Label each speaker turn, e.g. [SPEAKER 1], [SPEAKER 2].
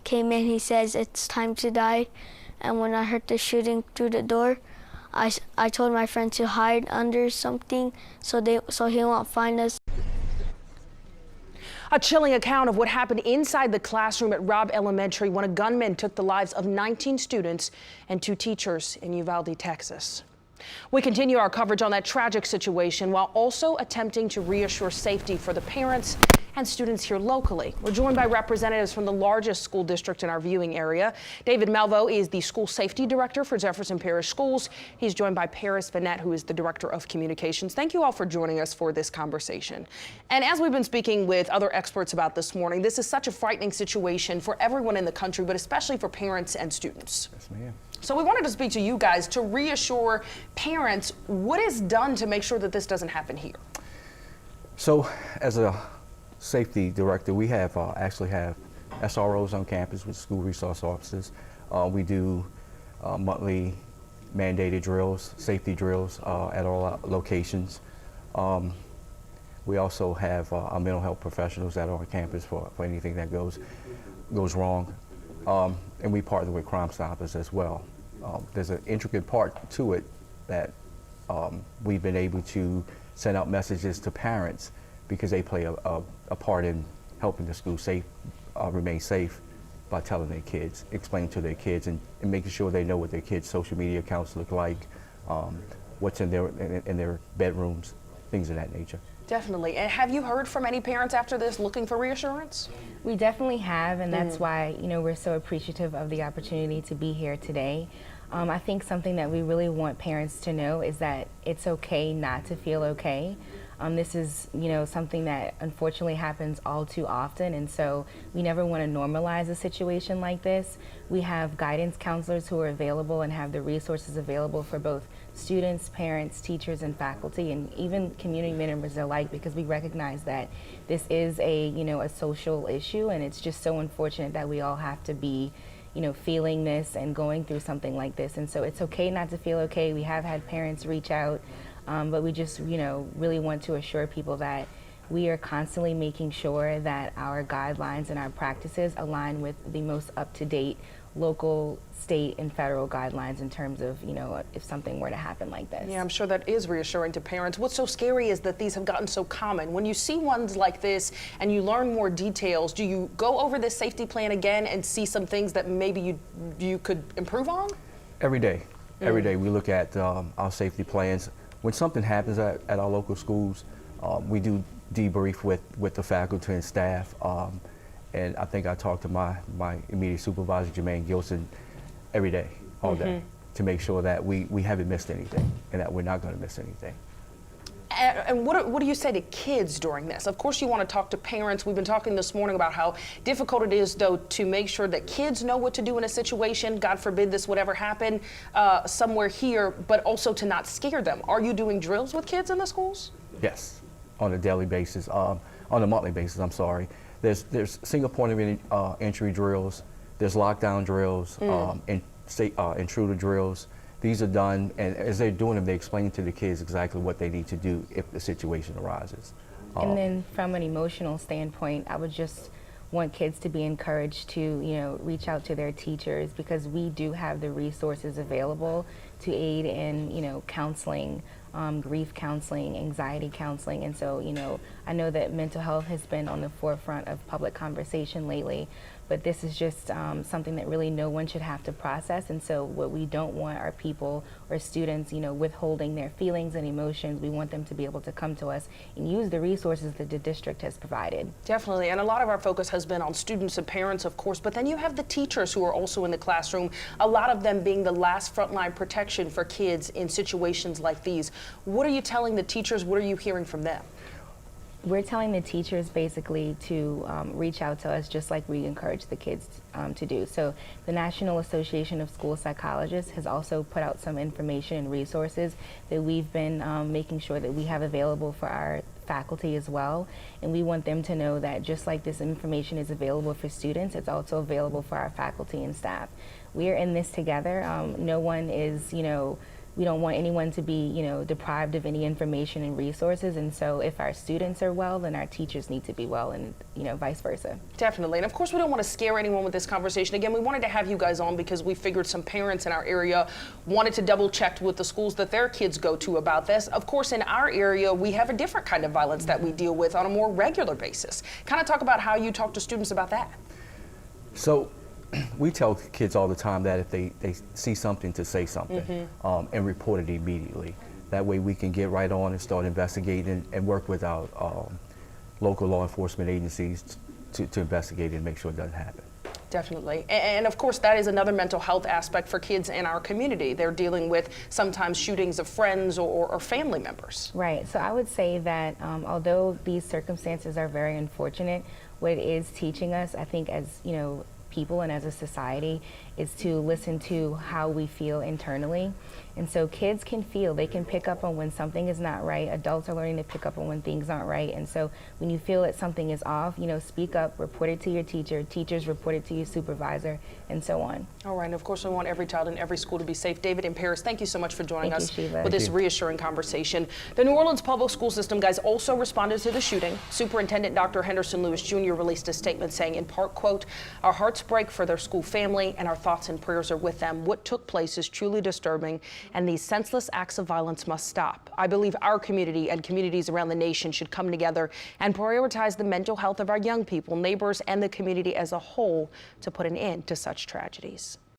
[SPEAKER 1] came in, he says it's time to die. And when I heard the shooting through the door, I told my friend to hide under something so he won't find us.
[SPEAKER 2] A chilling account of what happened inside the classroom at Robb Elementary when a gunman took the lives of 19 students and 2 teachers in Uvalde, Texas. We continue our coverage on that tragic situation while also attempting to reassure safety for the parents and students here locally. We're joined by representatives from the largest school district in our viewing area. David Melvo is the school safety director for Jefferson Parish Schools. He's joined by Paris Vanette, who is the director of communications. Thank you all for joining us for this conversation. And as we've been speaking with other experts about this morning, this is such a frightening situation for everyone in the country, but especially for parents and students.
[SPEAKER 3] Yes, ma'am.
[SPEAKER 2] So we wanted to speak to you guys to reassure parents what is done to make sure that this doesn't happen here.
[SPEAKER 3] So as a safety director, we have actually have SROs on campus with school resource officers. We do monthly mandated drills, safety drills at all locations. We also have our mental health professionals that are on campus for anything that goes wrong. And we partner with Crime Stoppers as well. There's an intricate part to it that we've been able to send out messages to parents because they play a part in helping the school remain safe by telling their kids, explaining to their kids, and making sure they know what their kids' social media accounts look like, what's in their bedrooms, things of that nature.
[SPEAKER 2] Definitely. And have you heard from any parents after this looking for reassurance?
[SPEAKER 4] We definitely have, and that's why, we're so appreciative of the opportunity to be here today. I think something that we really want parents to know is that it's okay not to feel okay. This is, something that unfortunately happens all too often, and so we never want to normalize a situation like this. We have guidance counselors who are available and have the resources available for both students, parents, teachers, and faculty, and even community members alike, because we recognize that this is a social issue, and it's just so unfortunate that we all have to be feeling this and going through something like this. And so it's okay not to feel okay. We have had parents reach out, but we just really want to assure people that we are constantly making sure that our guidelines and our practices align with the most up-to-date local, state, and federal guidelines in terms of, if something were to happen like this.
[SPEAKER 2] Yeah, I'm sure that is reassuring to parents. What's so scary is that these have gotten so common. When you see ones like this and you learn more details, do you go over this safety plan again and see some things that maybe you could improve on?
[SPEAKER 3] Every day. Every day we look at our safety plans. When something happens at our local schools, we do debrief with the faculty and staff. And I think I talk to my immediate supervisor, Jermaine Gilson, every day, all day, to make sure that we haven't missed anything and that we're not going to miss anything.
[SPEAKER 2] And what do you say to kids during this? Of course you want to talk to parents. We've been talking this morning about how difficult it is, though, to make sure that kids know what to do in a situation. God forbid this would ever happen somewhere here, but also to not scare them. Are you doing drills with kids in the schools?
[SPEAKER 3] Yes, on a daily basis, on a monthly basis, I'm sorry. There's single point of entry drills, there's lockdown drills, intruder drills. These are done, and as they're doing them, they explain to the kids exactly what they need to do if the situation arises.
[SPEAKER 4] And then from an emotional standpoint, I would just want kids to be encouraged to, reach out to their teachers, because we do have the resources available to aid in, counseling, grief counseling, anxiety counseling. And so, I know that mental health has been on the forefront of public conversation lately, but this is just something that really no one should have to process. And so what we don't want are people or students, withholding their feelings and emotions. We want them to be able to come to us and use the resources that the district has provided.
[SPEAKER 2] Definitely, and a lot of our focus has been on students and parents, of course, but then you have the teachers who are also in the classroom, a lot of them being the last frontline protection for kids in situations like these. What are you telling the teachers? What are you hearing from them?
[SPEAKER 4] We're telling the teachers basically to reach out to us just like we encourage the kids to do. So the National Association of School Psychologists has also put out some information and resources that we've been making sure that we have available for our faculty as well. And we want them to know that just like this information is available for students, it's also available for our faculty and staff. We're in this together. No one is, we don't want anyone to be, you know, deprived of any information and resources. And so if our students are well, then our teachers need to be well, and, you know, vice versa.
[SPEAKER 2] Definitely. And of course, we don't want to scare anyone with this conversation. Again, we wanted to have you guys on because we figured some parents in our area wanted to double check with the schools that their kids go to about this. Of course, in our area, we have a different kind of violence that we deal with on a more regular basis. Kind of talk about how you talk to students about that.
[SPEAKER 3] So we tell kids all the time that if they see something, to say something and report it immediately. That way we can get right on and start investigating and work with our local law enforcement agencies to investigate it and make sure it doesn't happen.
[SPEAKER 2] Definitely. And of course, that is another mental health aspect for kids in our community. They're dealing with sometimes shootings of friends or family members.
[SPEAKER 4] Right. So I would say that although these circumstances are very unfortunate, what it is teaching us, I think, as, you know, people and as a society, is to listen to how we feel internally. And so kids can feel, they can pick up on when something is not right. Adults are learning to pick up on when things aren't right. And so when you feel that something is off, you know, speak up, report it to your teacher, teachers report it to your supervisor, and so on.
[SPEAKER 2] All right, and of course we want every child in every school to be safe. David and Paris, thank you so much for joining us with this reassuring conversation. The New Orleans public school system, guys, also responded to the shooting. Superintendent Dr. Henderson Lewis Jr. released a statement saying, in part, quote, "Our hearts break for their school family and our thoughts and prayers are with them. What took place is truly disturbing, and these senseless acts of violence must stop. I believe our community and communities around the nation should come together and prioritize the mental health of our young people, neighbors, and the community as a whole to put an end to such tragedies."